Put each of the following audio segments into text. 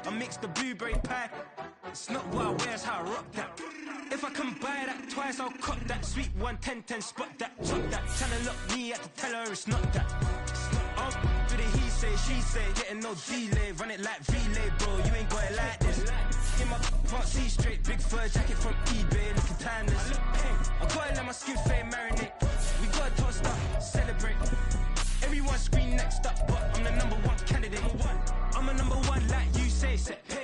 I mix the blueberry pie. It's not what I wear, it's how I rock that. If I can buy that twice, I'll cut that. Sweet 110, spot that, chop that. Tryna lock me, I have to tell her it's not that. I'll do the he say, she say, getting no delay. Run it like relay, bro, you ain't got it like this. In my can't see straight, big fur jacket from eBay, looking timeless. I gotta let my skin fade marinate. We gotta toast up, celebrate. Everyone scream next up, but I'm the #1 candidate. I'm a #1 like you say.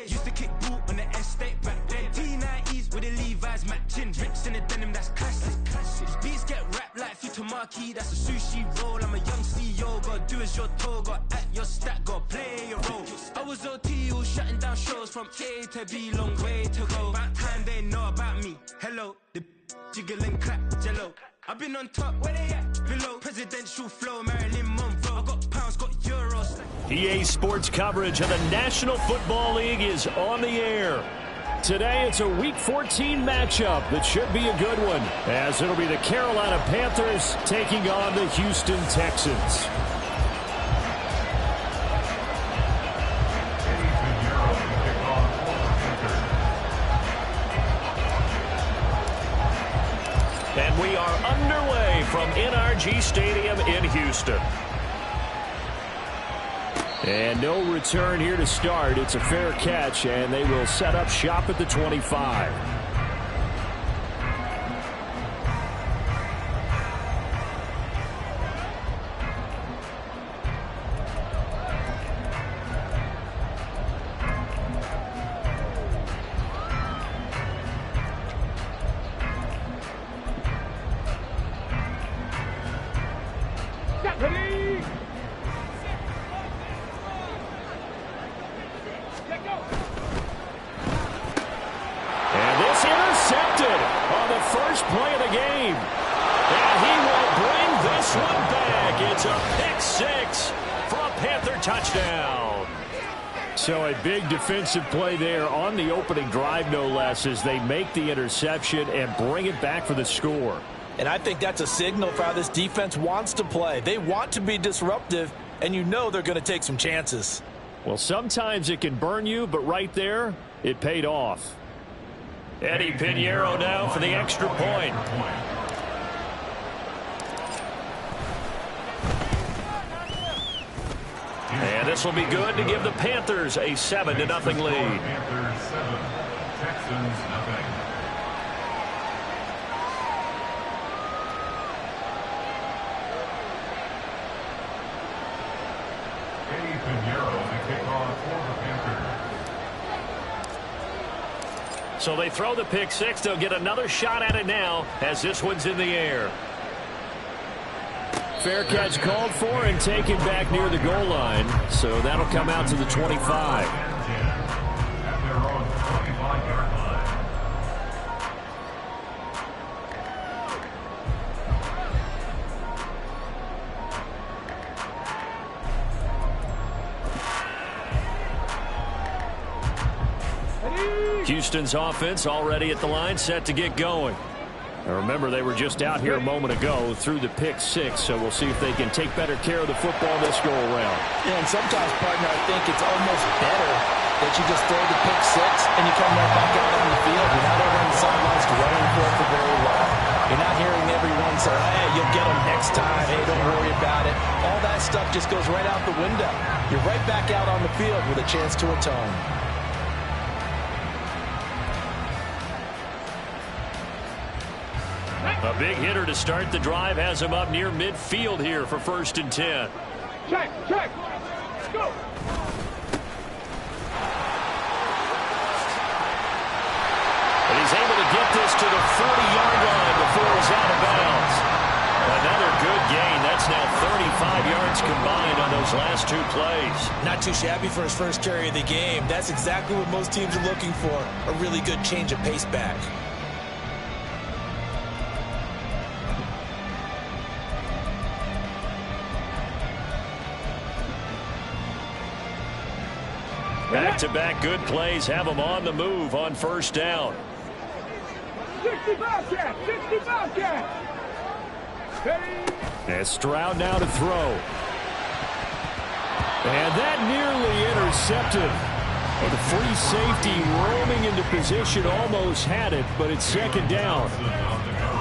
Used to kick ball on the estate back then. T90s with the Levi's matching. Rips in the denim, that's classic. These beats get wrapped like Futamaki, that's a sushi roll. I'm a young CEO, gotta do as you're told. Gotta act your stat, gotta play your role. I was OT, all shutting down shows from A to B, long way to go. About time they know about me. Hello, the jiggle and clap, jello. I've been on top, where they at? Below, presidential flow, Marilyn Monroe. I got pounds, got euros. EA Sports coverage of the National Football League is on the air. Today it's a Week 14 matchup that should be a good one, as it'll be the Carolina Panthers taking on the Houston Texans. And we are underway from NRG Stadium in Houston. And no return here to start. It's a fair catch, and they will set up shop at the 25. So a big defensive play there on the opening drive, no less, as they make the interception and bring it back for the score. And I think that's a signal for how this defense wants to play. They want to be disruptive, and you know they're going to take some chances. Well, sometimes it can burn you, but right there, it paid off. Eddie Pinheiro now for the extra point. And this will be good to give the Panthers a 7-0 lead. Panthers 7, Texans nothing. Eddie Pinheiro, the kickoff for the Panthers. So they throw the pick six. They'll get another shot at it now as this one's in the air. Fair catch called for and taken back near the goal line. So that'll come out to the 25. At their own 25-yard line. Houston's offense already at the line, set to get going. Now remember, they were just out here a moment ago through the pick six, so we'll see if they can take better care of the football this go around. Yeah, and sometimes, partner, I think it's almost better that you just throw the pick six and you come right back out on the field. You're not over on the sidelines running for it for very long. You're not hearing everyone say, hey, you'll get them next time. Hey, don't worry about it. All that stuff just goes right out the window. You're right back out on the field with a chance to atone. A big hitter to start the drive has him up near midfield here for 1st and 10. Check, check, go. And he's able to get this to the 40-yard line before he's out of bounds. Another good gain. That's now 35 yards combined on those last two plays. Not too shabby for his first carry of the game. That's exactly what most teams are looking for, a really good change of pace back. Back-to-back good plays have them on the move on 1st down. 65 cat, 65 cat. And Stroud now to throw. And that nearly intercepted. Well, the free safety roaming into position almost had it, but it's second down.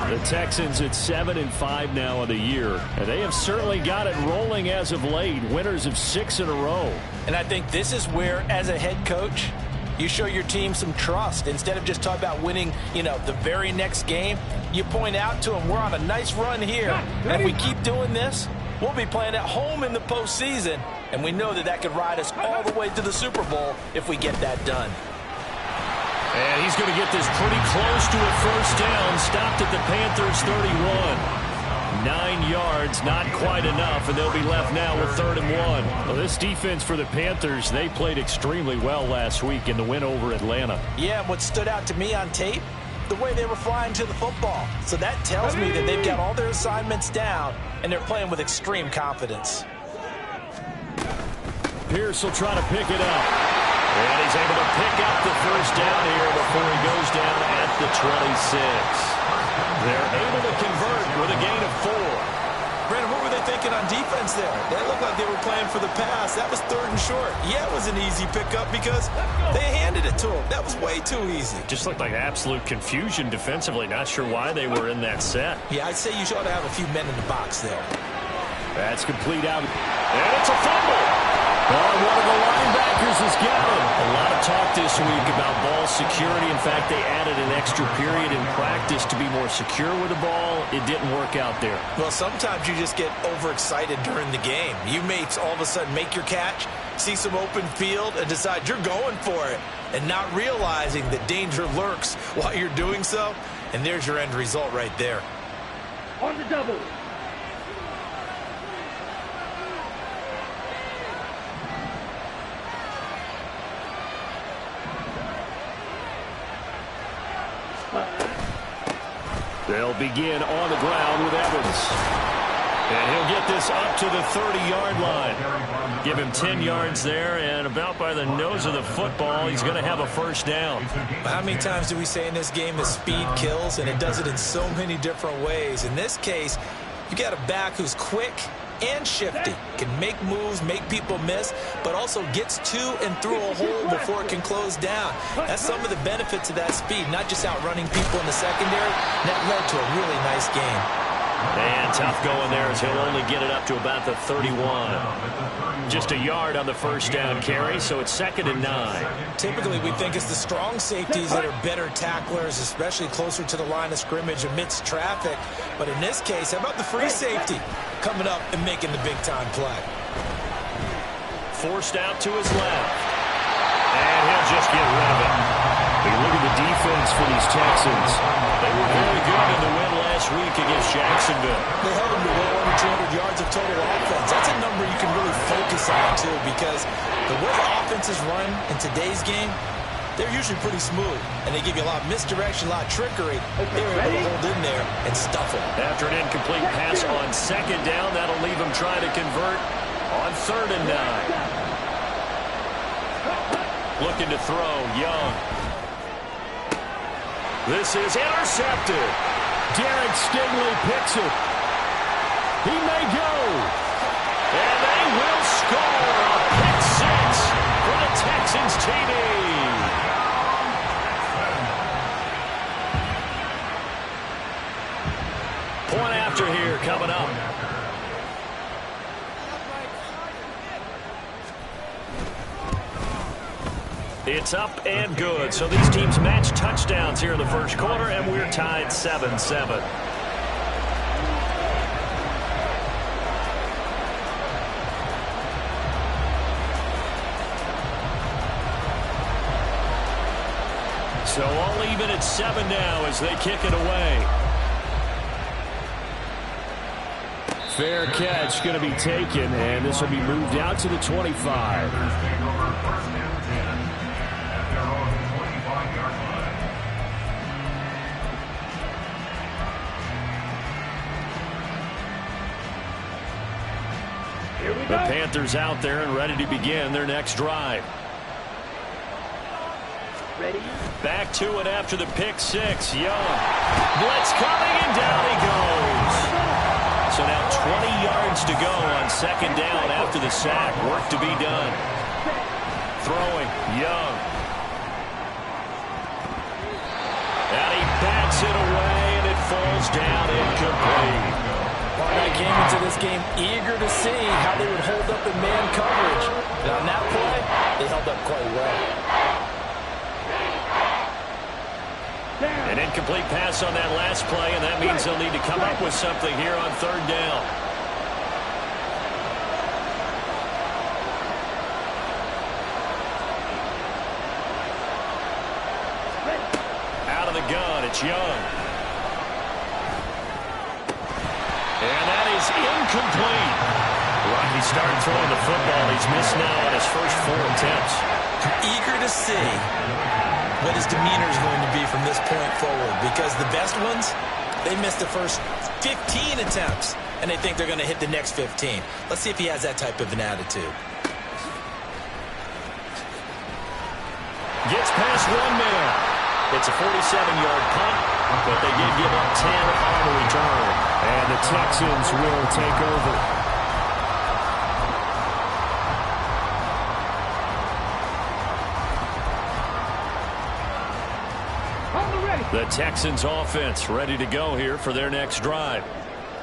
The Texans at 7-5 now in the year, and they have certainly got it rolling as of late. Winners of 6 in a row. And I think this is where, as a head coach, you show your team some trust. Instead of just talking about winning, the very next game, you point out to them, we're on a nice run here. And if we keep doing this, we'll be playing at home in the postseason. And we know that could ride us all the way to the Super Bowl if we get that done. And he's going to get this pretty close to a first down. Stopped at the Panthers' 31. 9 yards, not quite enough, and they'll be left now with 3rd and 1. Well, this defense for the Panthers, they played extremely well last week in the win over Atlanta. Yeah, and what stood out to me on tape, the way they were flying to the football. So that tells me that they've got all their assignments down, and they're playing with extreme confidence. Pierce will try to pick it up. And he's able to pick up the first down here before he goes down at the 26. They're able to convert with a gain of 4. Brandon, what were they thinking on defense there? They looked like they were playing for the pass. That was 3rd and short. Yeah, it was an easy pickup because they handed it to him. That was way too easy. Just looked like absolute confusion defensively. Not sure why they were in that set. Yeah, I'd say you ought to have a few men in the box there. That's complete out. And it's a fumble. One of the linebackers has got him. A lot of talk this week about ball security. In fact, they added an extra period in practice to be more secure with the ball. It didn't work out there. Well, sometimes you just get overexcited during the game. You may all of a sudden make your catch, see some open field, and decide you're going for it, and not realizing that danger lurks while you're doing so. And there's your end result right there. On the double. They'll begin on the ground with Evans. And he'll get this up to the 30-yard line. Give him 10 yards there, and about by the nose of the football, he's going to have a first down. How many times do we say in this game that speed kills, and it does it in so many different ways? In this case, you got a back who's quick and shifty, can make moves, make people miss, but also gets to and through a hole before it can close down. That's some of the benefits of that speed, not just outrunning people in the secondary. That led to a really nice game. And tough going there as he'll only get it up to about the 31. Just a yard on the first down carry, so it's 2nd and 9. Typically, we think it's the strong safeties that are better tacklers, especially closer to the line of scrimmage amidst traffic. But in this case, how about the free safety coming up and making the big-time play? Forced out to his left. And he'll just get rid of it. But you look at the defense for these Texans. They were very good in the win last week against Jacksonville. They held them to well under 200 yards of total offense. That's a number you can really focus on, too, because the way offenses run in today's game, they're usually pretty smooth, and they give you a lot of misdirection, a lot of trickery. They were able to hold in there and stuff them. After an incomplete pass on 2nd down, that'll leave them trying to convert on 3rd and 9. Looking to throw, Young. This is intercepted. Derek Stingley picks it. He may go. And they will score a pick 6 for the Texans TD. Point after here coming up. It's up and good. So these teams match touchdowns here in the first quarter, and we're tied 7-7. So all even at 7 now as they kick it away. Fair catch going to be taken, and this will be moved out to the 25. The Panthers out there and ready to begin their next drive. Ready? Back to it after the pick 6. Young. Blitz coming, and down he goes. So now 20 yards to go on 2nd down after the sack. Work to be done. throwing. Young. And he bats it away, and it falls down incomplete. I came into this game eager to see how they would hold up in man coverage. And on that play, they held up quite well. An incomplete pass on that last play, and that means they'll need to come up with something here on third down. Out of the gun, it's Young. And that is incomplete. Right, he started throwing the football. He's missed now on his first 4 attempts. I'm eager to see what his demeanor is going to be from this point forward, because the best ones, they missed the first 15 attempts, and they think they're going to hit the next 15. Let's see if he has that type of an attitude. Gets past one man. It's a 47-yard punt, but they did give up 10 on the return. And the Texans will take over. The Texans offense ready to go here for their next drive.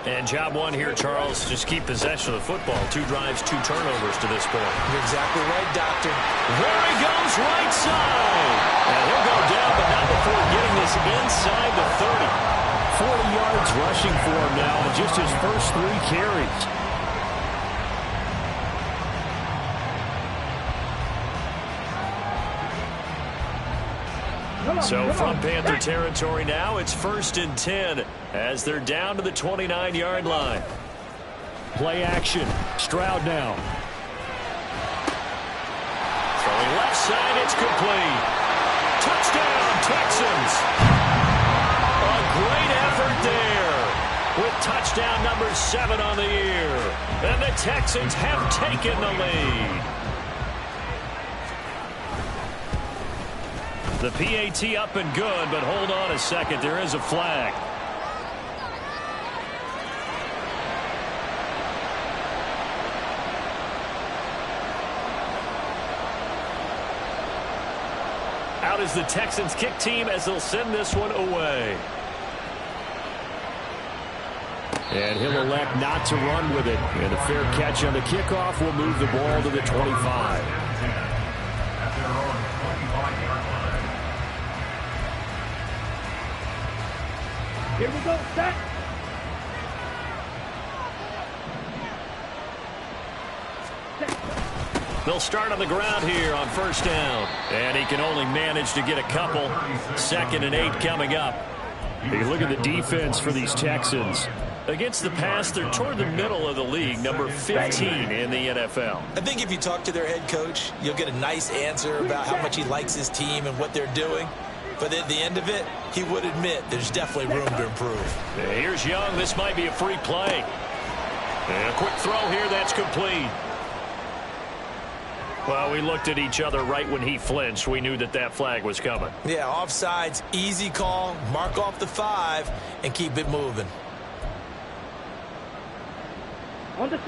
And job one here, Charles, just keep possession of the football. 2 drives, 2 turnovers to this point. You're exactly right, Doctor. There he goes, right side. And he'll go down, but not before getting this inside the 30. 40 yards rushing for him now in just his first 3 carries. So from Panther territory now, it's 1st and 10 as they're down to the 29-yard line. Play action. Stroud now. Throwing left side, it's complete. Touchdown, Texans. A great effort there with touchdown number 7 on the year. And the Texans have taken the lead. The PAT up and good, but hold on a second. There is a flag. Out is the Texans kick team as they'll send this one away. And he'll elect not to run with it. And a fair catch on the kickoff will move the ball to the 25. Here we go, set. They'll start on the ground here on 1st down. And he can only manage to get a couple. 2nd and 8 coming up. You look at the defense for these Texans. Against the pass, they're toward the middle of the league, number 15 in the NFL. I think if you talk to their head coach, you'll get a nice answer about how much he likes his team and what they're doing. But at the end of it, he would admit there's definitely room to improve. Here's Young. This might be a free play. And a quick throw here. That's complete. Well, we looked at each other right when he flinched. We knew that that flag was coming. Yeah, offsides, easy call. Mark off the 5 and keep it moving.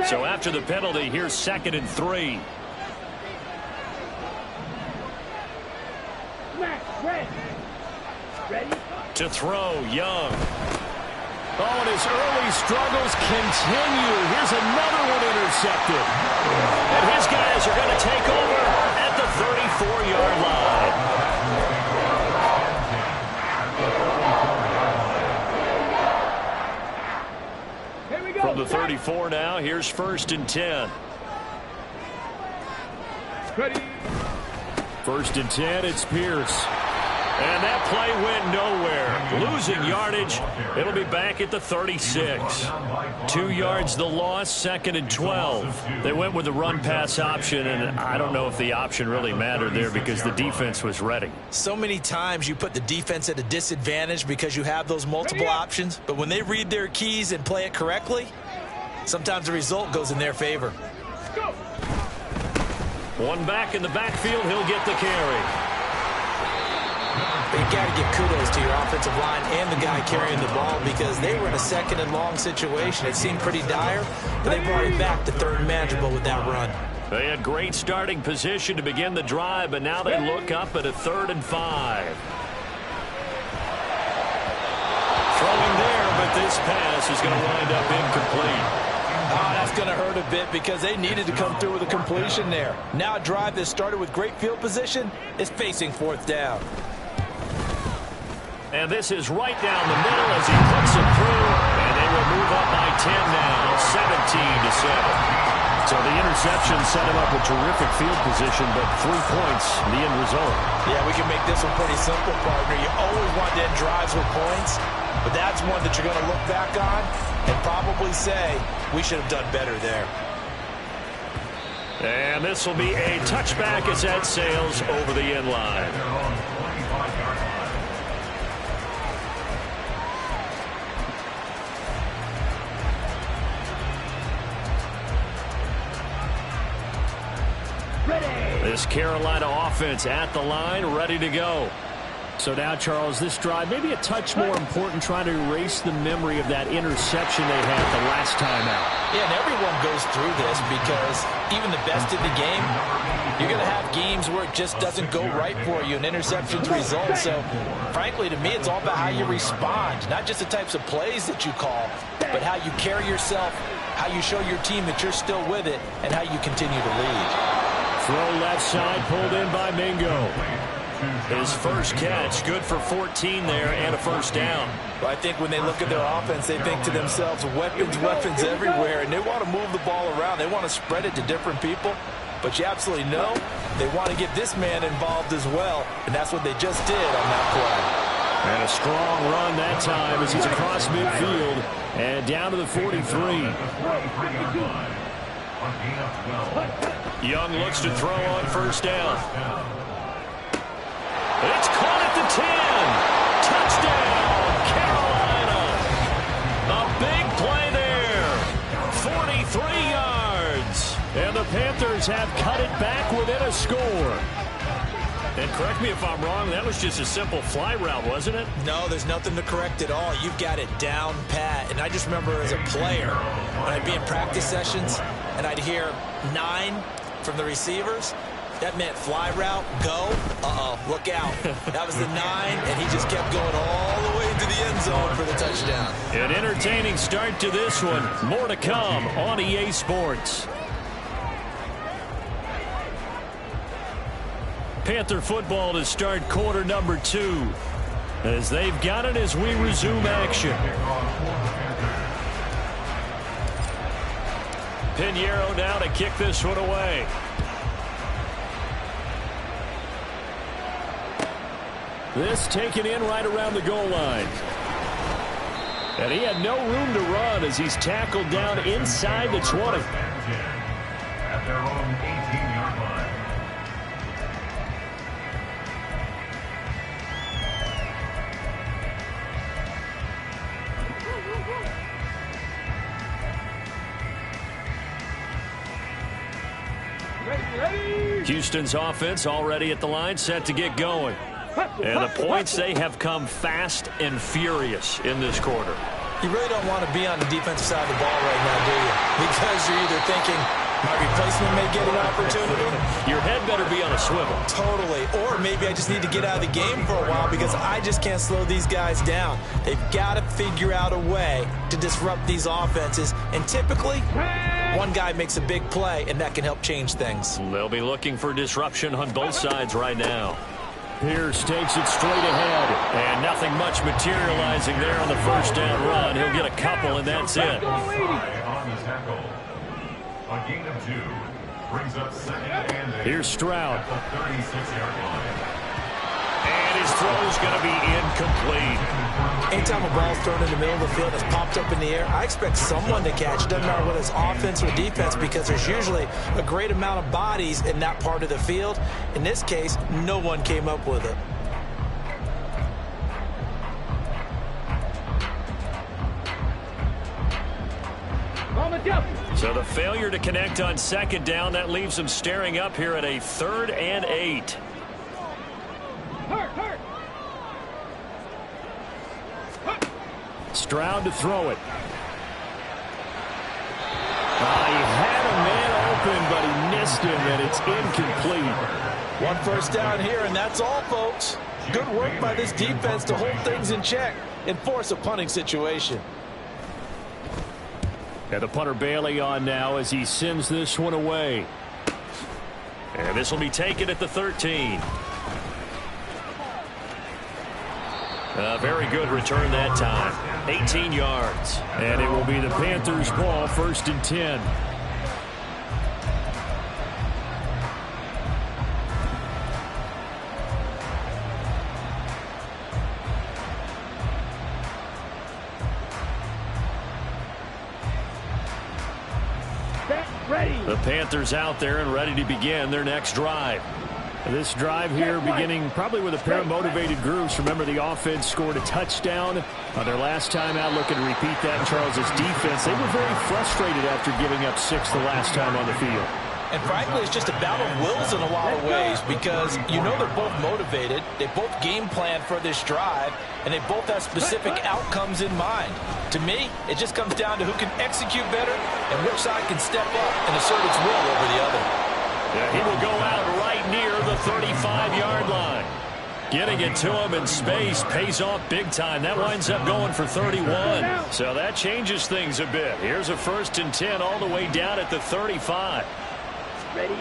So after the penalty, here's 2nd and 3. Ready? To throw, Young. Oh, and his early struggles continue. Here's another one intercepted. And his guys are going to take over at the 34-yard line. Here we go. From the 34 now, here's 1st and 10. Ready? 1st and 10, it's Pierce. And that play went nowhere. Losing yardage. It'll be back at the 36. 2 yards the loss, 2nd and 12. They went with the run-pass option, and I don't know if the option really mattered there because the defense was ready. So many times you put the defense at a disadvantage because you have those multiple options, but when they read their keys and play it correctly, sometimes the result goes in their favor. One back in the backfield, he'll get the carry. But you got to give kudos to your offensive line and the guy carrying the ball because they were in a 2nd and long situation. It seemed pretty dire, but they brought it back to 3rd and manageable with that run. They had great starting position to begin the drive, but now they look up at a 3rd and 5. Throwing there, but this pass is going to wind up incomplete. Oh, that's going to hurt a bit because they needed to come through with a completion there. Now a drive that started with great field position is facing 4th down. And this is right down the middle as he puts it through, and they will move up by 10 now, 17-7. So the interception set him up with terrific field position, but 3 points, the end result. Yeah, we can make this one pretty simple, partner. You always want to end drives with points, but that's one that you're going to look back on and probably say, we should have done better there. And this will be a touchback as that sails over the end line. This Carolina offense at the line, ready to go. So now, Charles, this drive maybe a touch more important, trying to erase the memory of that interception they had the last time out. Yeah, and everyone goes through this because even the best in the game, you're going to have games where it just doesn't go right for you and interceptions result. So, frankly, to me, it's all about how you respond, not just the types of plays that you call, but how you carry yourself, how you show your team that you're still with it, and how you continue to lead. Throw left side, pulled in by Mingo. His first catch, good for 14 there and a 1st down. Well, I think when they look at their offense, they think to themselves, weapons, weapons everywhere, and they want to move the ball around. They want to spread it to different people. But you absolutely know they want to get this man involved as well, and that's what they just did on that play. And a strong run that time as he's across midfield and down to the 43. Young looks to throw on 1st down. It's caught at the 10. Touchdown, Carolina. A big play there. 43 yards. And the Panthers have cut it back within a score. And correct me if I'm wrong, that was just a simple fly route, wasn't it? No, there's nothing to correct at all. You've got it down pat. And I just remember as a player, when I'd be in practice sessions, and I'd hear 9 from the receivers, that meant fly route, go, look out. That was the 9, and he just kept going all the way into the end zone for the touchdown. An entertaining start to this one. More to come on EA Sports. Panther football to start quarter number 2. As they've got it as we resume action. Pinheiro now to kick this one away. This taken in right around the goal line. And he had no room to run as he's tackled down inside the 20. At their own 18-yard line. Houston's offense already at the line, set to get going. And the points, they have come fast and furious in this quarter. You really don't want to be on the defensive side of the ball right now, do you? Because you're either thinking, my replacement may get an opportunity. Your head better be on a swivel. Totally. Or maybe I just need to get out of the game for a while because I just can't slow these guys down. They've got to figure out a way to disrupt these offenses. And typically, one guy makes a big play, and that can help change things. They'll be looking for disruption on both sides right now. Pierce takes it straight ahead, and nothing much materializing there on the 1st down run. He'll get a couple, and that's it. On the tackle. A gain of 2 brings up 2nd and 8. Here's Stroud. At the 36-yard line. And his throw's going to be incomplete. Anytime a ball's thrown in the middle of the field that's popped up in the air, I expect someone to catch. Doesn't matter whether it's offense or defense because there's usually a great amount of bodies in that part of the field. In this case, no one came up with it. So the failure to connect on 2nd down, that leaves them staring up here at a 3rd and 8. Stroud to throw it. He had a man open, but he missed him, and it's incomplete. One first down here, and that's all, folks. Good work by this defense to hold things in check and force a punting situation. And the punter Bailey on now as he sends this one away. And this will be taken at the 13. A very good return that time. 18 yards. And it will be the Panthers' ball, 1st and 10. The Panthers out there and ready to begin their next drive. This drive here beginning probably with a pair of motivated groups. Remember, the offense scored a touchdown on their last time out. Looking to repeat that. Charles's defense, they were very frustrated after giving up 6 the last time on the field. And frankly, it's just a battle of wills in a lot of ways because you know they're both motivated. They both game plan for this drive, and they both have specific outcomes in mind. To me, it just comes down to who can execute better and which side can step up and assert its will over the other. Yeah, he will go out right near the 35-yard line. Getting it to him in space pays off big time. That winds up going for 31. So that changes things a bit. Here's a 1st and 10 all the way down at the 35. Ready?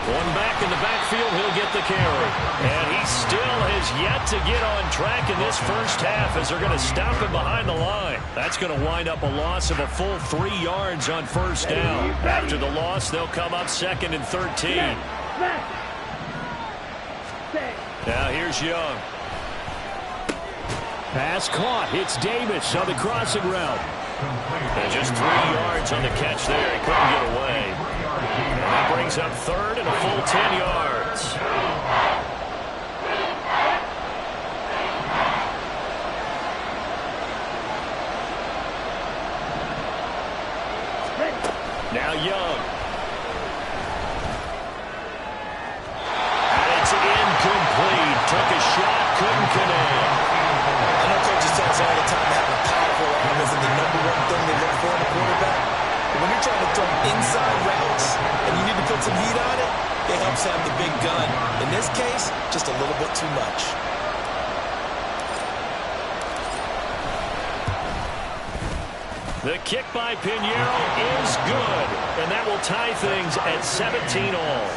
One back in the backfield, he'll get the carry. And he still has yet to get on track in this first half as they're going to stop him behind the line. That's going to wind up a loss of a full 3 yards on 1st down. After the loss, they'll come up 2nd and 13. Now here's Young. Pass caught. It's Davis on the crossing route. And just 3 yards on the catch there. He couldn't get away. And that brings up 3rd and a full 10 yards. Now Young. And it's incomplete. Took a shot, couldn't connect. I know coaches tell us all the time to have a powerful arm isn't the #1 thing they look for in a quarterback. But when you're trying to throw inside routes and you need to put some heat on it, it helps have the big gun. In this case, just a little bit too much. The kick by Pinheiro is good, and that will tie things at 17 all.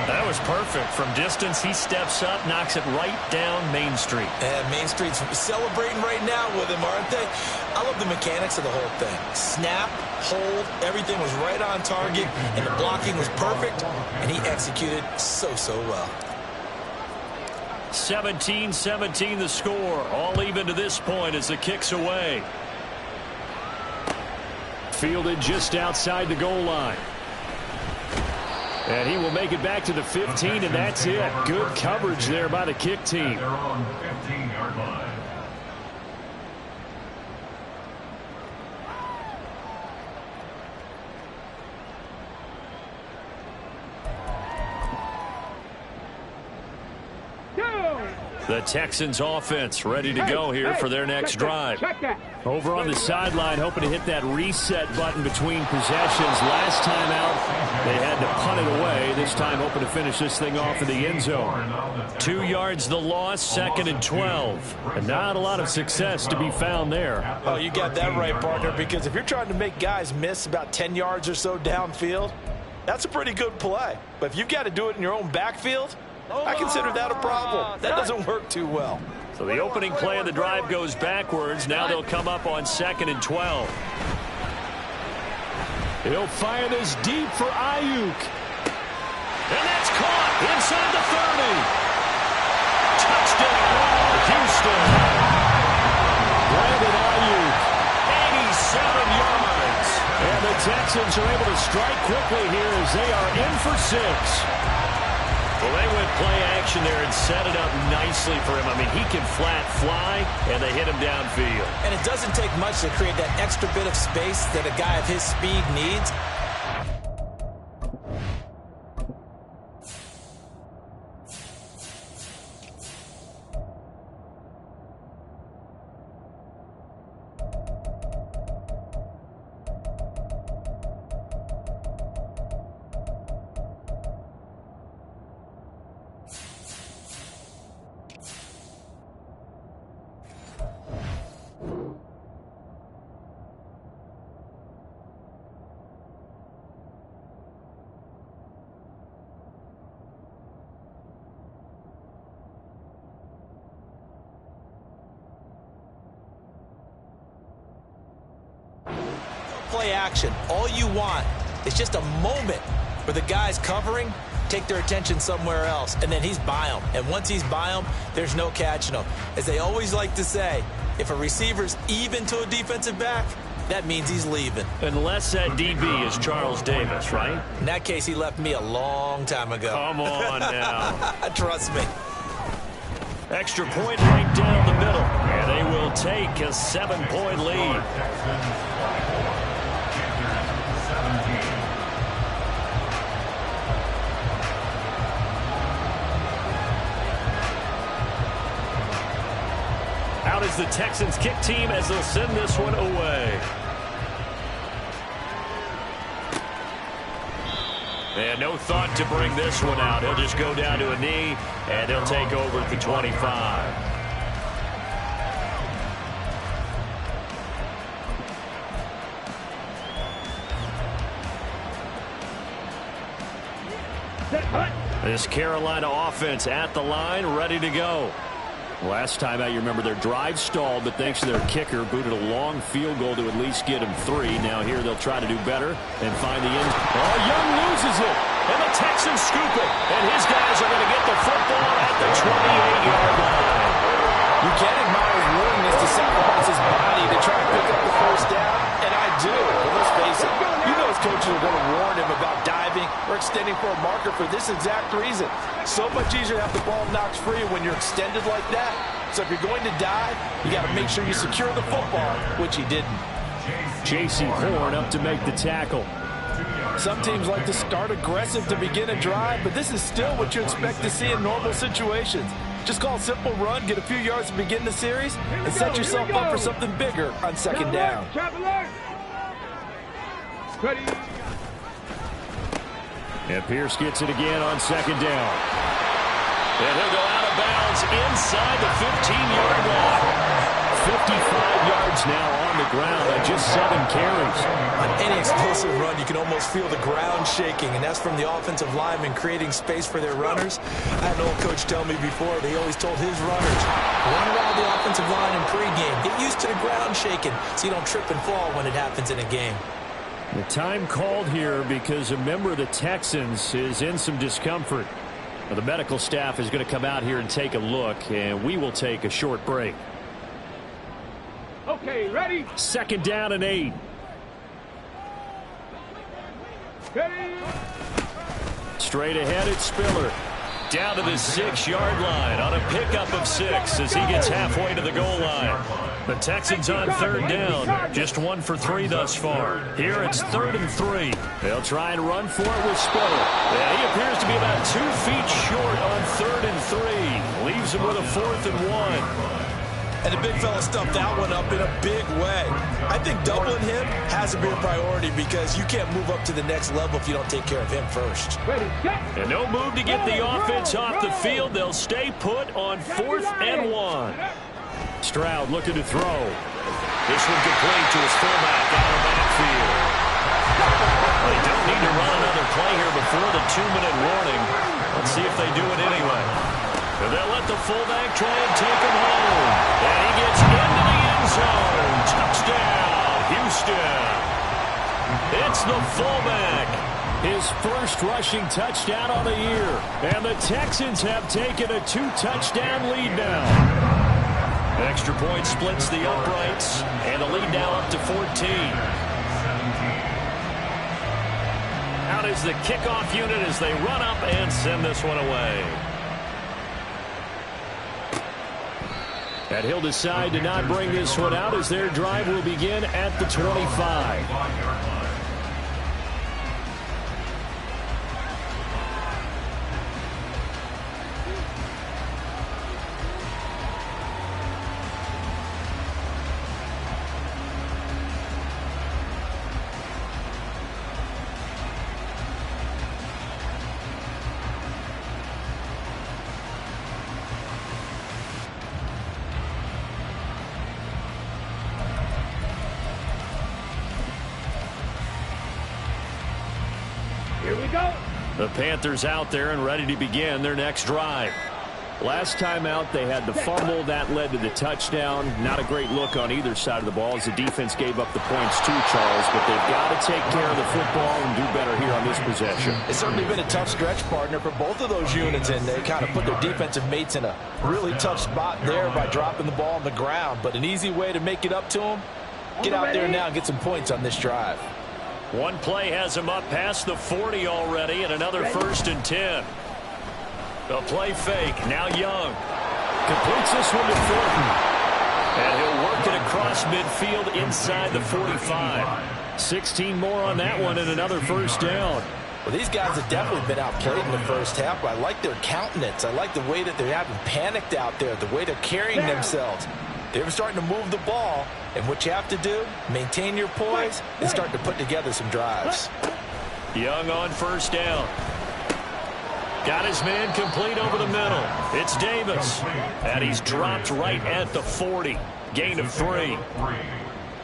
That was perfect. From distance, he steps up, knocks it right down Main Street. And Main Street's celebrating right now with him, aren't they? I love the mechanics of the whole thing. Snap, hold, everything was right on target, and the blocking was perfect, and he executed so well. 17-17 the score. All even to this point as the kick's away. Fielded just outside the goal line. And he will make it back to the 15, and that's it. Good coverage there by the kick team. They're on 15-yard line. The Texans offense ready to go here for their next drive. Over on the sideline, hoping to hit that reset button between possessions. Last time out, they had to punt it away. This time, hoping to finish this thing off in the end zone. 2 yards the loss, 2nd and 12. And not a lot of success to be found there. Oh, you got that right, partner, because if you're trying to make guys miss about 10 yards or so downfield, that's a pretty good play. But if you've got to do it in your own backfield, I consider that a problem. That doesn't work too well. So the opening play of the drive goes backwards. Now they'll come up on 2nd and 12. He'll fire this deep for Ayuk. And that's caught inside the 30. Touchdown, Houston. Brandon Ayuk, 87 yards. And the Texans are able to strike quickly here as they are in for 6. Well, they went play action there and set it up nicely for him. I mean, he can flat fly, and they hit him downfield. And it doesn't take much to create that extra bit of space that a guy of his speed needs. play action. All you want is just a moment where the guys covering take their attention somewhere else, and then he's by them. And once he's by them, there's no catching him. As they always like to say, if a receiver's even to a defensive back, that means he's leaving. Unless that DB is Charles Davis, right? In that case, he left me a long time ago. Come on now. Trust me. Extra point right down the middle. And they will take a 7-point lead. Out is the Texans kick team as they'll send this one away. And no thought to bring this one out. He'll just go down to a knee, and he'll take over at the 25. This Carolina offense at the line, ready to go. Last time out, you remember their drive stalled, but thanks to their kicker, booted a long field goal to at least get him 3. Now here they'll try to do better and find the end. Oh, Young loses it, and the Texans scoop it, and his guys are going to get the football at the 28-yard line. You can admire his willingness to sacrifice his body to try to pick up the first down, and I do. But let's face it, you know his coaches are going to warn him about diving or extending for a marker for this exact reason. So much easier to have the ball knocked free when you're extended like that. So if you're going to dive, you got to make sure you secure the football, which he didn't. J.C. Horn up to make the tackle. Some teams like to start aggressive to begin a drive, but this is still what you expect to see in normal situations. Just call a simple run, get a few yards to begin the series, and set yourself up for something bigger on second down. And Pierce gets it again on second down. And he'll go out of bounds inside the 15-yard line. 55 yards now on the ground on just 7 carries. On any explosive run, you can almost feel the ground shaking, and that's from the offensive linemen creating space for their runners. I had an old coach tell me before, they always told his runners, run around the offensive line in pregame. Get used to the ground shaking so you don't trip and fall when it happens in a game. The time called here because a member of the Texans is in some discomfort. Well, the medical staff is going to come out here and take a look, and we will take a short break. Okay, ready? Second down and 8. Ready? Straight ahead, it's Spiller. Down to the 6-yard line on a pickup of 6 as he gets halfway to the goal line. The Texans on third down. Just 1 for 3 thus far. Here it's 3rd and 3. They'll try and run for it with Spiller. Yeah, he appears to be about 2 feet short on 3rd and 3. Leaves him with a 4th and 1. And the big fella stuffed that one up in a big way. I think doubling him has to be a priority because you can't move up to the next level if you don't take care of him first. And no move to get the offense off the field. They'll stay put on 4th and 1. Stroud looking to throw. This one complete to his fullback out of backfield. They don't need to run another play here before the 2-minute warning. Let's see if they do it anyway. And they'll let the fullback try and take him home. And he gets into the end zone. Touchdown, Houston. It's the fullback. His first rushing touchdown on the year. And the Texans have taken a 2-touchdown lead now. Extra point splits the uprights. And the lead now up to 14. Out is the kickoff unit as they run up and send this one away. And he'll decide to not bring this one out as their drive will begin at the 25. Here we go. The Panthers out there and ready to begin their next drive. Last time out, they had the fumble. That led to the touchdown. Not a great look on either side of the ball as the defense gave up the points too, Charles. But they've got to take care of the football and do better here on this possession. It's certainly been a tough stretch, partner, for both of those units, and they kind of put their defensive mates in a really tough spot there by dropping the ball on the ground. But an easy way to make it up to them, get out there now and get some points on this drive. One play has him up past the 40 already, and another 1st and 10. The play fake. Now Young completes this one to Thornton. And he'll work it across midfield inside the 45. 16 more on that one and another 1st down. Well, these guys have definitely been outplayed in the first half, but I like their countenance. I like the way that they haven't panicked out there, the way they're carrying themselves. They're starting to move the ball, and what you have to do, maintain your poise and start to put together some drives. Young on 1st down. Got his man complete over the middle. It's Davis. And he's dropped right at the 40. Gain of 3.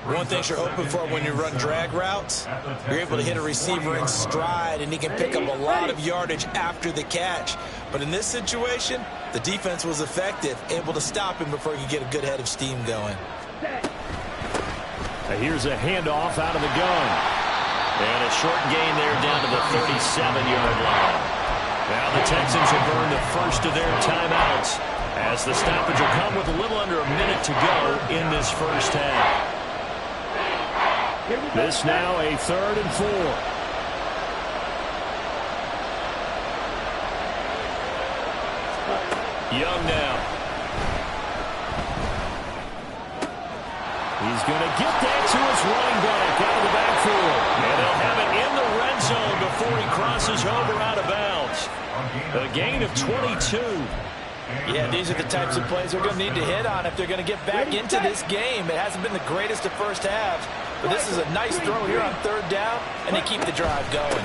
One thing you're hoping for when you run drag routes, you're able to hit a receiver in stride, and he can pick up a lot of yardage after the catch. But in this situation, the defense was effective, able to stop him before he could get a good head of steam going. Here's a handoff out of the gun. And a short gain there down to the 37-yard line. Now the Texans will burn the first of their timeouts as the stoppage will come with a little under a minute to go in this first half. This now a 3rd and 4. Young now. He's going to get that to his running back out of the backfield. And they'll have it in the red zone before he crosses over out of bounds. A gain of 22. Yeah, these are the types of plays they're going to need to hit on if they're going to get back into this game. It hasn't been the greatest of first halves, but this is a nice throw here on 3rd down, and they keep the drive going.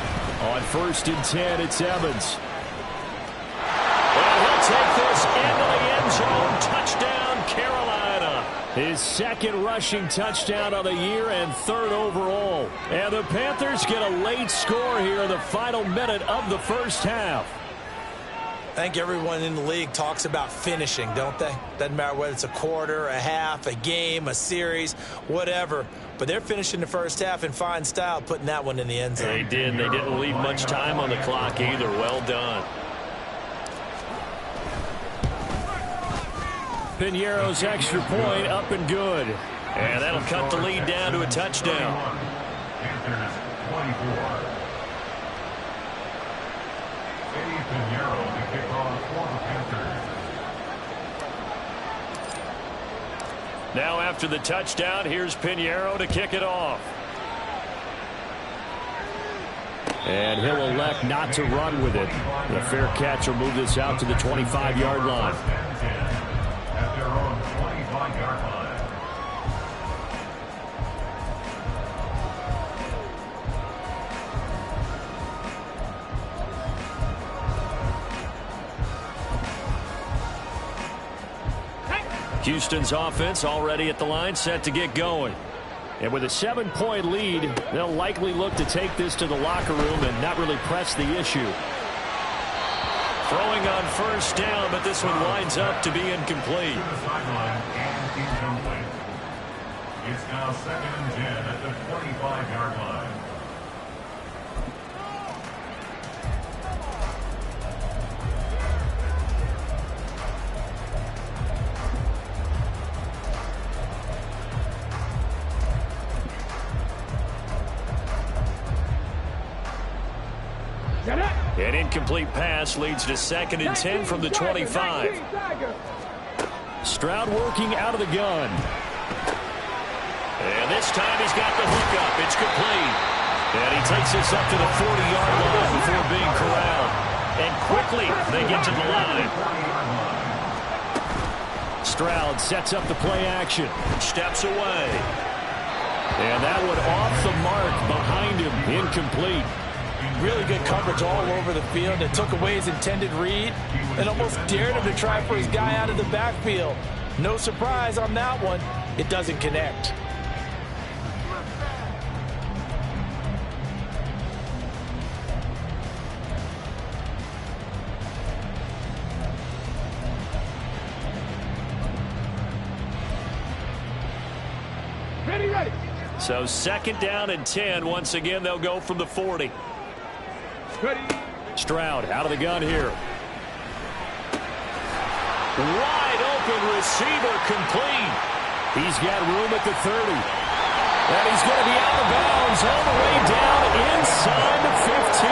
On 1st and 10, it's Evans. And he'll take this into the end zone. Touchdown, Carolina. His 2nd rushing touchdown of the year and 3rd overall. And the Panthers get a late score here in the final minute of the first half. I think everyone in the league talks about finishing, don't they? Doesn't matter whether it's a quarter, a half, a game, a series, whatever. But they're finishing the first half in fine style, putting that one in the end zone. They did. They didn't leave much time on the clock either. Well done. Piñeiro's extra point up and good. And that'll cut the lead down to a touchdown. Panthers 24. Piñeiro to kick off for the Panthers. Now after the touchdown, here's Piñeiro to kick it off. And he'll elect not to run with it. The fair catch will move this out to the 25-yard line. At their own 25-yard line. Houston's offense already at the line, set to get going. And with a 7-point lead, they'll likely look to take this to the locker room and not really press the issue. Throwing on 1st down, but this one winds up to be incomplete. To the sideline and incomplete. It's now 2nd and 10 at the 25-yard line. An incomplete pass leads to 2nd and 10 from the 25. Stroud working out of the gun. And this time he's got the hook up. It's complete. And he takes this up to the 40-yard line before being corralled. And quickly they get to the line. Stroud sets up the play action. Steps away. And that one off the mark behind him. Incomplete. Really good coverage all over the field. It took away his intended read and almost dared him to try for his guy out of the backfield. No surprise on that one. It doesn't connect. So 2nd down and 10. Once again, they'll go from the 40. Stroud out of the gun here. Wide open receiver complete. He's got room at the 30. And he's going to be out of bounds all the way down inside the 15.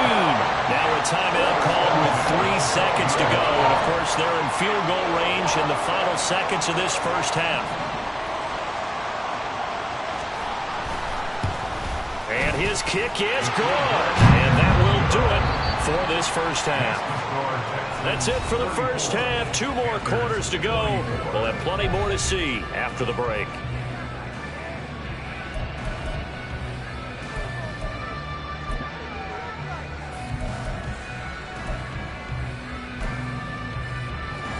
Now a timeout called with 3 seconds to go. And, of course, they're in field goal range in the final seconds of this first half. And his kick is good. And that will do it for this first half. That's it for the first half. 2 more quarters to go. We'll have plenty more to see after the break.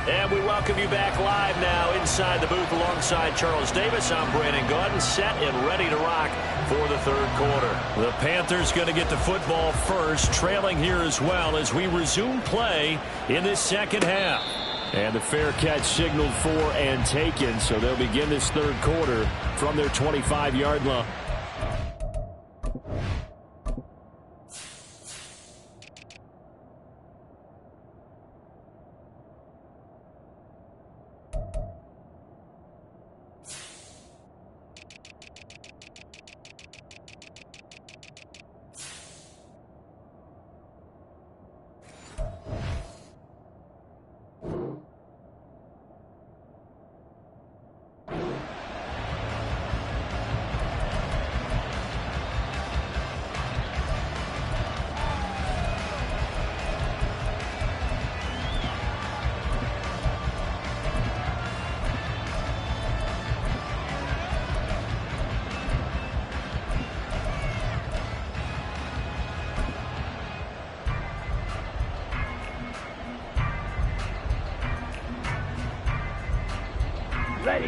And we welcome you back live now inside the booth alongside Charles Davis. I'm Brandon Gaudin, set and ready to rock for the 3rd quarter. The Panthers going to get the football first, trailing here as well as we resume play in this 2nd half. And the fair catch signaled for and taken, so they'll begin this 3rd quarter from their 25-yard line.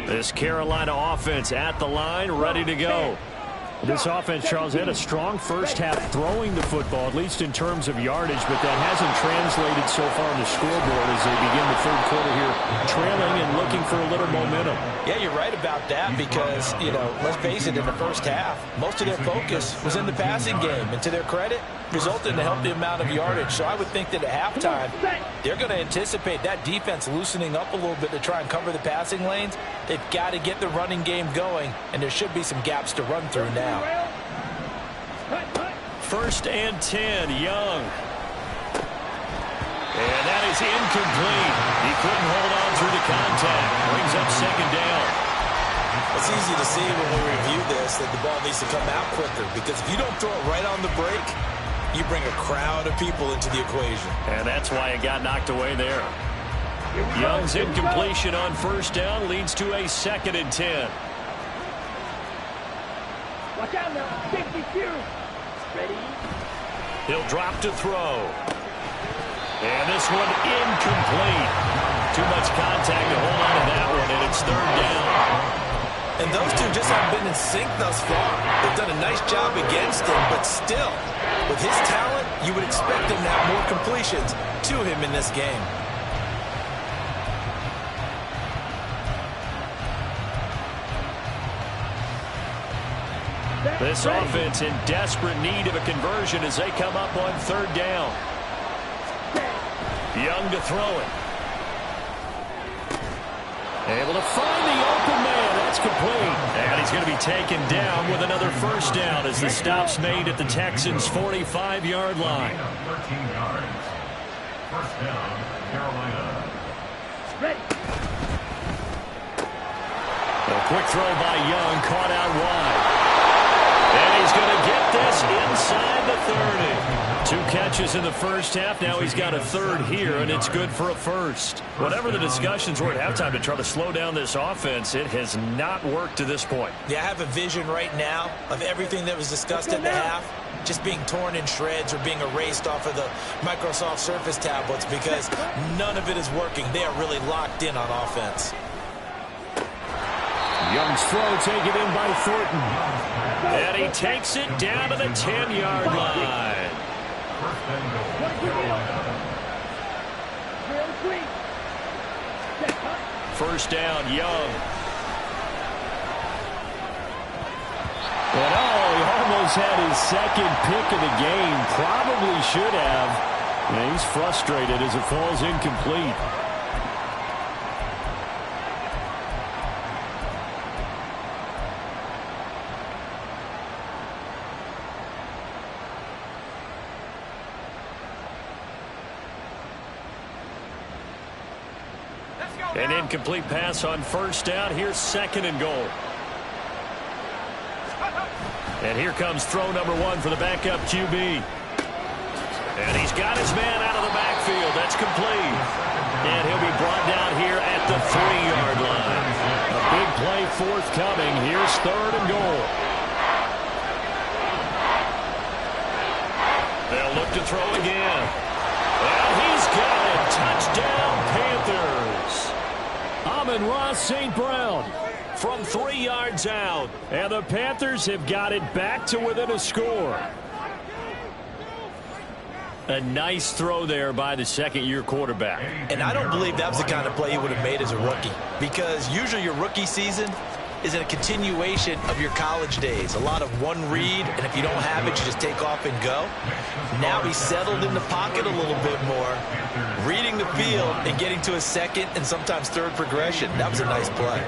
This Carolina offense at the line, ready to go. This offense, Charles, had a strong first half throwing the football, at least in terms of yardage, but that hasn't translated so far on the scoreboard as they begin the 3rd quarter here, trailing and looking for a little momentum. Yeah, you're right about that because, let's face it, in the first half, most of their focus was in the passing game. And to their credit, resulted in a healthy amount of yardage. So I would think that at halftime, they're going to anticipate that defense loosening up a little bit to try and cover the passing lanes. They've got to get the running game going, and there should be some gaps to run through now. 1st and 10, Young. And that is incomplete. He couldn't hold on through the contact. Brings up 2nd down. It's easy to see when we review this that the ball needs to come out quicker because if you don't throw it right on the break, you bring a crowd of people into the equation. And that's why it got knocked away there. Young's incompletion on 1st down leads to a 2nd and 10. Watch out now. 52. Ready? He'll drop to throw. And this one incomplete. Too much contact to hold on to that one, and it's 3rd down. And those two just haven't been in sync thus far. They've done a nice job against him, but still, with his talent, you would expect him to have more completions to him in this game. This offense in desperate need of a conversion as they come up on 3rd down. Young to throw it. Able to find the open man. That's complete. And he's going to be taken down with another 1st down as the stop's made at the Texans' 45-yard line. 13 yards. 1st down, Carolina. Ready. A quick throw by Young, caught out wide. And he's going to get this inside the 30. 2 catches in the first half. Now he's got a 3rd here, and it's good for a 1st. Whatever the discussions were at halftime to try to slow down this offense, it has not worked to this point. Yeah, I have a vision right now of everything that was discussed at the half just being torn in shreds or being erased off of the Microsoft Surface tablets because none of it is working. They are really locked in on offense. Young's throw taken in by Thornton. And he takes it down to the 10-yard line. 1st down, Young. And he almost had his second pick of the game. Probably should have. And he's frustrated as it falls incomplete. An incomplete pass on first down. Here's second and goal. And here comes throw number one for the backup QB. And he's got his man out of the backfield. That's complete. And he'll be brought down here at the 3-yard line. A big play forthcoming. Here's third and goal. They'll look to throw again. And he's got it. Touchdown, Panthers. Amon-Ra St. Brown from 3 yards out. And the Panthers have got it back to within a score. A nice throw there by the second-year quarterback. And I don't believe that was the kind of play he would have made as a rookie, because usually your rookie season is a continuation of your college days. A lot of one read, and if you don't have it, you just take off and go. Now he's settled in the pocket a little bit more, reading the field and getting to a second and sometimes third progression. That was a nice play.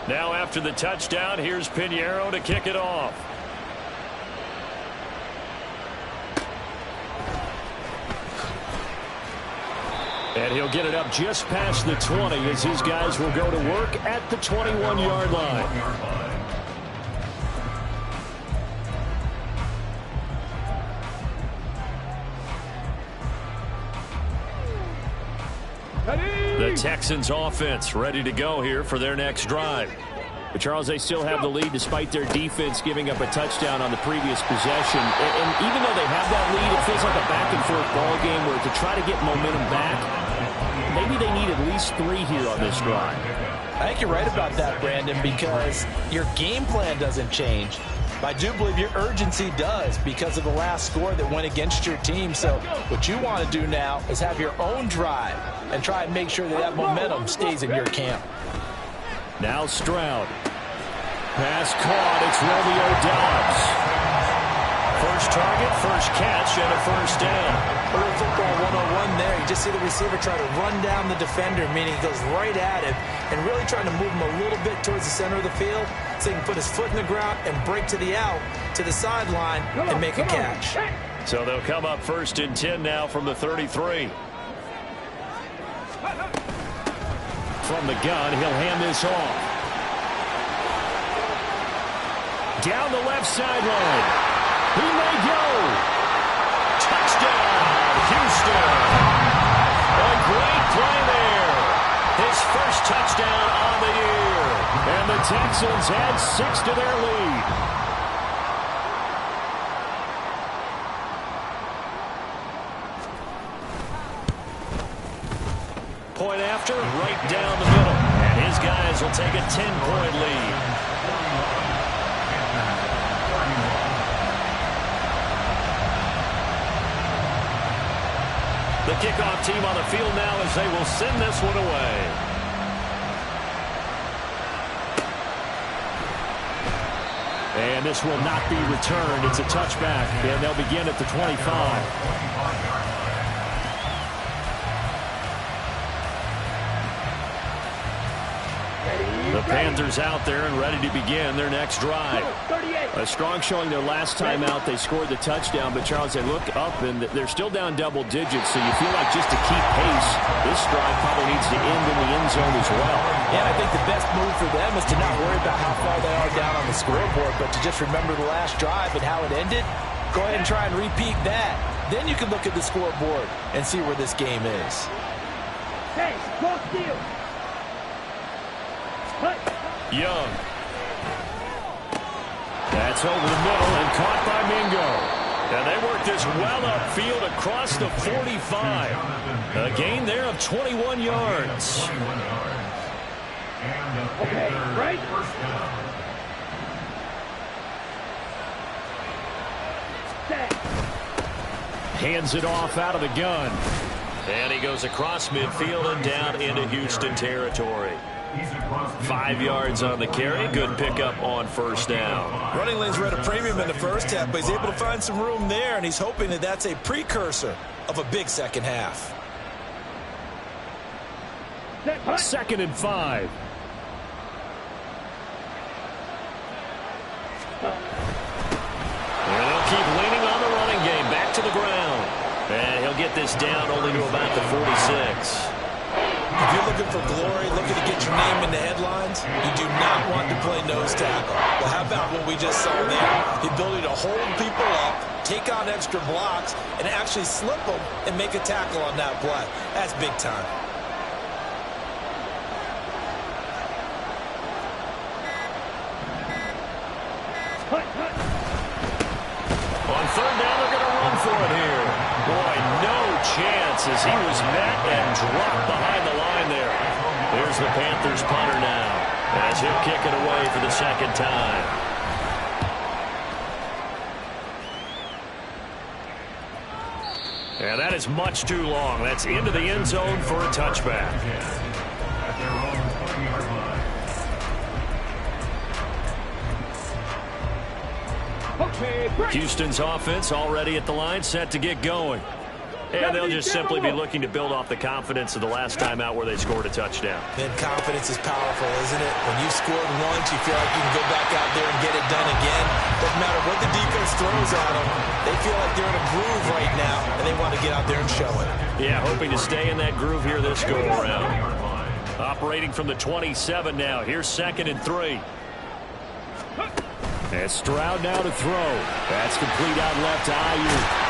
Now after the touchdown, here's Pinheiro to kick it off. And he'll get it up just past the 20 as his guys will go to work at the 21-yard line. The Texans offense ready to go here for their next drive. But Charles, they still have the lead despite their defense giving up a touchdown on the previous possession. And even though they have that lead, it feels like a back-and-forth ball game where to try to get momentum back, maybe they need at least 3 here on this drive. I think you're right about that, Brandon, because your game plan doesn't change. But I do believe your urgency does because of the last score that went against your team. So what you want to do now is have your own drive and try and make sure that that momentum stays in your camp. Now Stroud. Pass caught. It's Romeo Doubs. First target, first catch, and a first down. A little football 101 there. You just see the receiver try to run down the defender, meaning he goes right at him and really trying to move him a little bit towards the center of the field so he can put his foot in the ground and break to the out, to the sideline, and make a catch. So they'll come up first and 10 now from the 33. From the gun, he'll hand this off. Down the left sideline. He may go. Touchdown, Houston. A great play there. His first touchdown on the year. And the Texans add 6 to their lead. Point after, right down the middle. And his guys will take a 10-point lead. The kickoff team on the field now as they will send this one away. And this will not be returned. It's a touchback, and they'll begin at the 25. The Panthers out there and ready to begin their next drive. A strong showing their last time out. They scored the touchdown, but Charles, they look up and they're still down double digits, so you feel like just to keep pace, this drive probably needs to end in the end zone as well. Yeah, I think the best move for them is to not worry about how far they are down on the scoreboard, but to just remember the last drive and how it ended. Go ahead and try and repeat that. Then you can look at the scoreboard and see where this game is. Hey, cross field. Young. That's over the middle and caught by Mingo. And they work this well upfield across the 45. A gain there of 21 yards. Okay, right? Hands it off out of the gun. And he goes across midfield and down into Houston territory. 5 yards on the carry. Good pickup on first down. Running lanes were at a premium in the first half, but he's able to find some room there, and he's hoping that that's a precursor of a big second half. 2nd and 5. And they'll keep leaning on the running game. Back to the ground. And he'll get this down only to about the 46. If you're looking for glory, looking to get your name in the headlines, you do not want to play nose tackle. Well, how about what we just saw there? The ability to hold people up, take on extra blocks, and actually slip them and make a tackle on that play. That's big time. On 3rd down, they're going to run for it here. Boy, no chance as he was met and dropped behind the line there. There's the Panthers punter now as he'll kick it away for the 2nd time. And that is much too long. That's into the end zone for a touchback. Houston's offense already at the line, set to get going. And they'll just simply be looking to build off the confidence of the last time out where they scored a touchdown. And confidence is powerful, isn't it? When you've scored once, you feel like you can go back out there and get it done again. Doesn't matter what the defense throws at them. They feel like they're in a groove right now, and they want to get out there and show it. Yeah, hoping to stay in that groove here this go-around. Operating from the 27 now. Here's 2nd and 3. And Stroud now to throw. That's complete out left to Ayuk.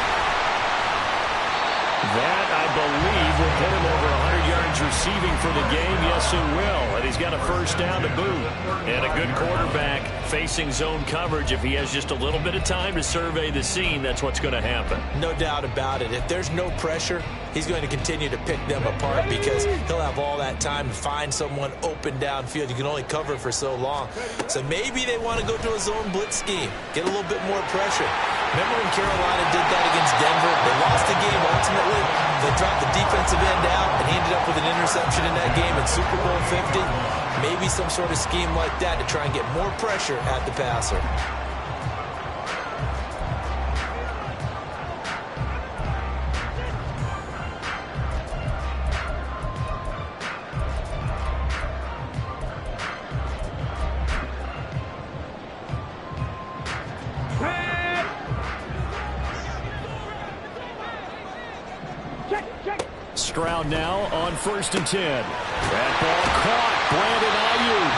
That, I believe, will put him over 100 yards receiving for the game. Yes, it will. And he's got a first down to boot. And a good quarterback facing zone coverage. If he has just a little bit of time to survey the scene, that's what's going to happen. No doubt about it. If there's no pressure, he's going to continue to pick them apart because he'll have all that time to find someone open downfield. You can only cover for so long. So maybe they want to go to a zone blitz scheme, get a little bit more pressure. Remember when Carolina did that against Denver? They lost the game ultimately. They dropped the defensive end out, and he ended up with an interception in that game in Super Bowl 50. Maybe some sort of scheme like that to try and get more pressure at the passer. Stroud now on 1st and 10. That ball caught. Brandon Ayuk.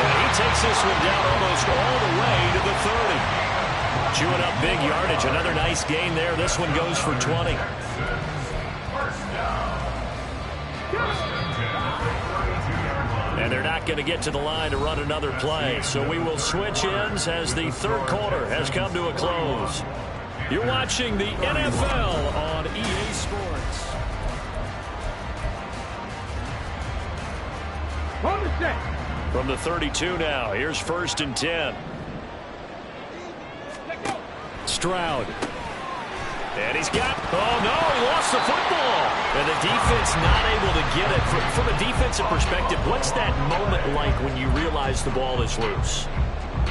And he takes this one down almost all the way to the 30. Chewing up big yardage. Another nice gain there. This one goes for 20. And they're not going to get to the line to run another play. So we will switch ends as the 3rd quarter has come to a close. You're watching the NFL on EA Sports. From the 32 now, here's 1st and 10. Stroud. And he's got, oh no, he lost the football. And the defense not able to get it. From a defensive perspective, what's that moment like when you realize the ball is loose?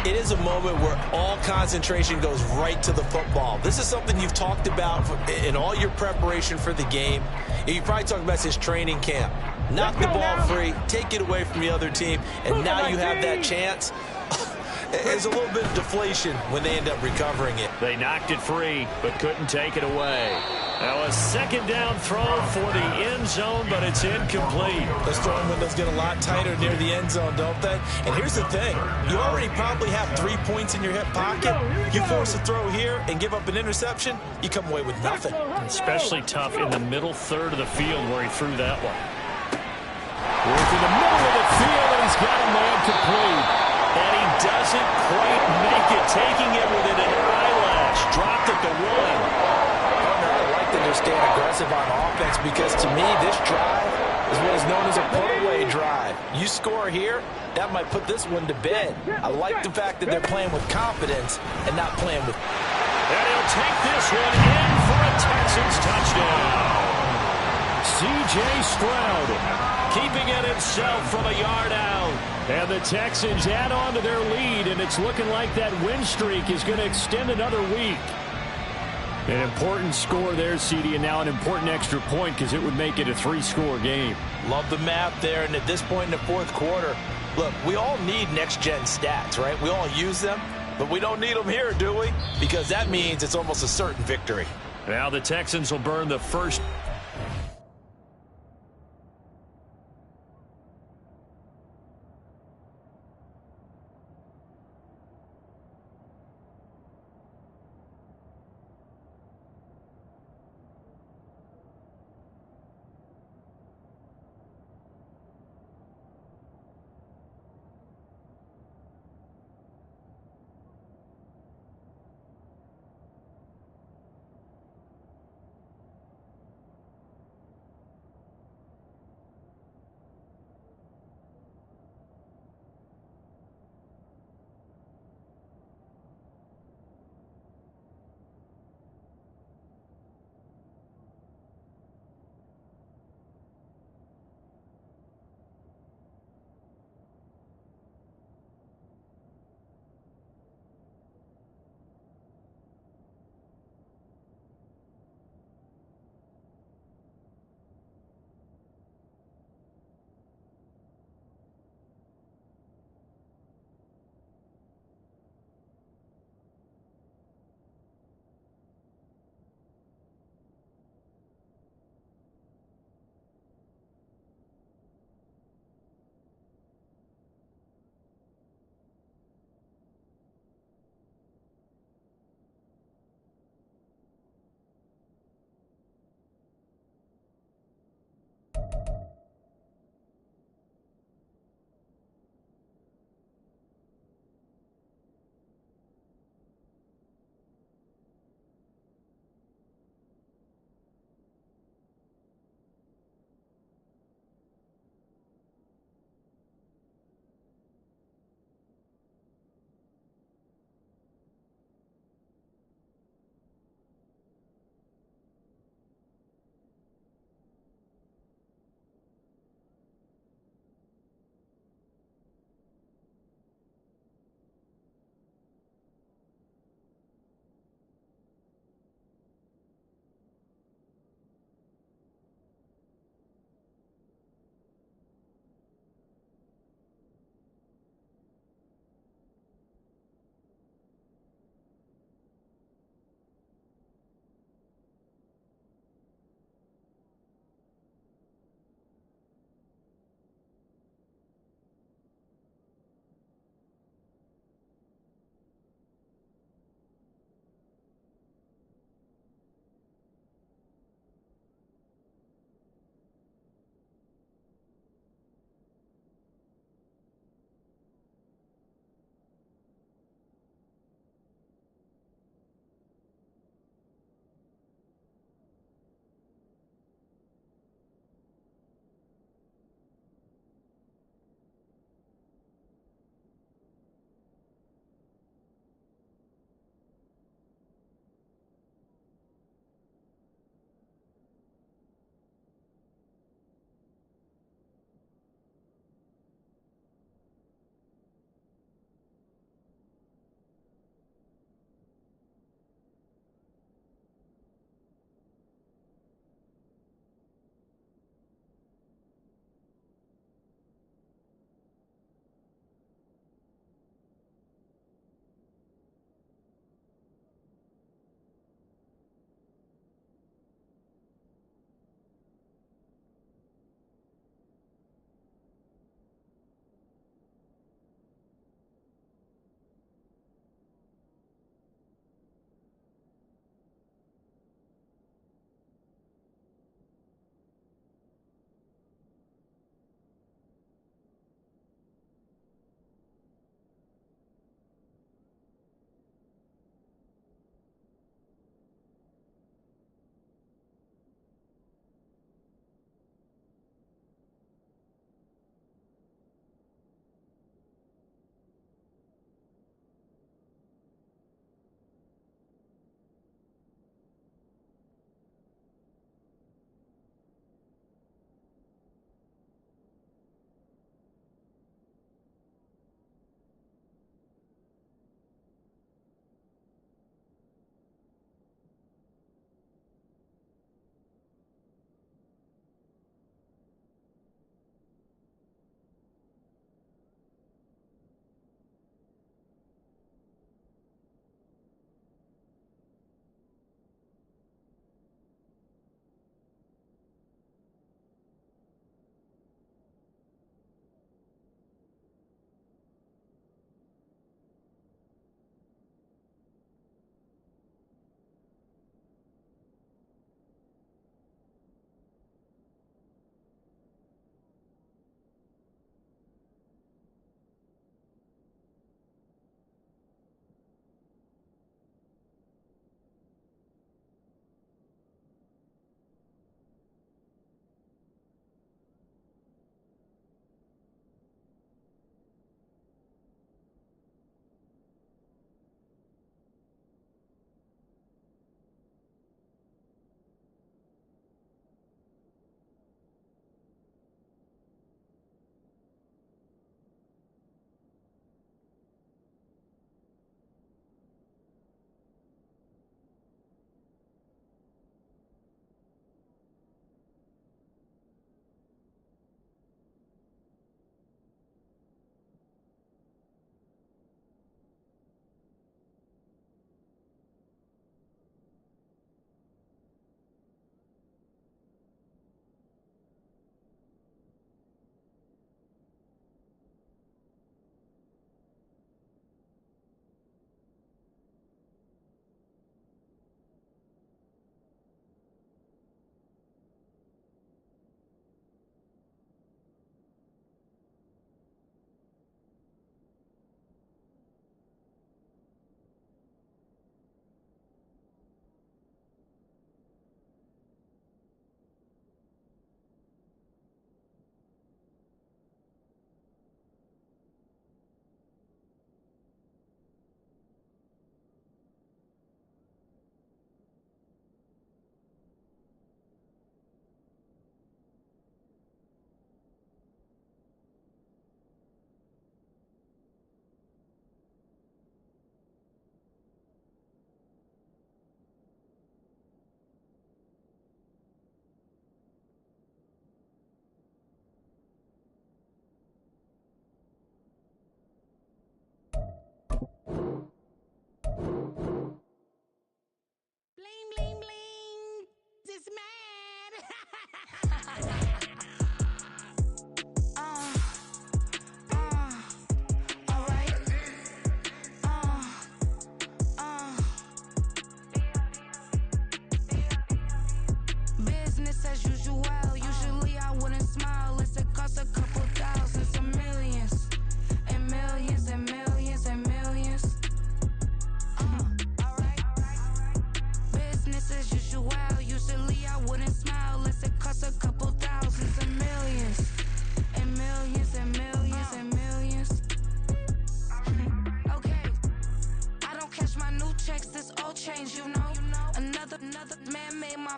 It is a moment where all concentration goes right to the football. This is something you've talked about in all your preparation for the game. You probably talked about this training camp. Knock the ball free, take it away from the other team, and now you have that chance. There's a little bit of deflation when they end up recovering it. They knocked it free, but couldn't take it away. Now a 2nd down throw for the end zone, but it's incomplete. Those throwing windows get a lot tighter near the end zone, don't they? And here's the thing. You already probably have 3 points in your hip pocket. You force a throw here and give up an interception, you come away with nothing. Especially tough in the middle 3rd of the field where he threw that one. Working the middle of the field, and he's got a man complete. And he doesn't quite make it, taking it within an eyelash. Dropped at the 1. I like that they're staying aggressive on offense because, to me, this drive is what is known as a put-away drive. You score here, that might put this one to bed. I like the fact that they're playing with confidence and not playing with... And he'll take this one in for a Texans touchdown. C.J. Stroud keeping it himself from a yard out. And the Texans add on to their lead, and it's looking like that win streak is going to extend another week. An important score there, CD, and now an important extra point because it would make it a 3-score game. Love the math there, and at this point in the fourth quarter, look, we all need next-gen stats, right? We all use them, but we don't need them here, do we? Because that means it's almost a certain victory. Now the Texans will burn the first.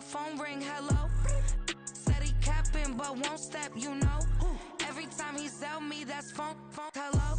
phone ring, hello. Said he capping, but won't step, you know. Every time he sell me, that's phone, hello.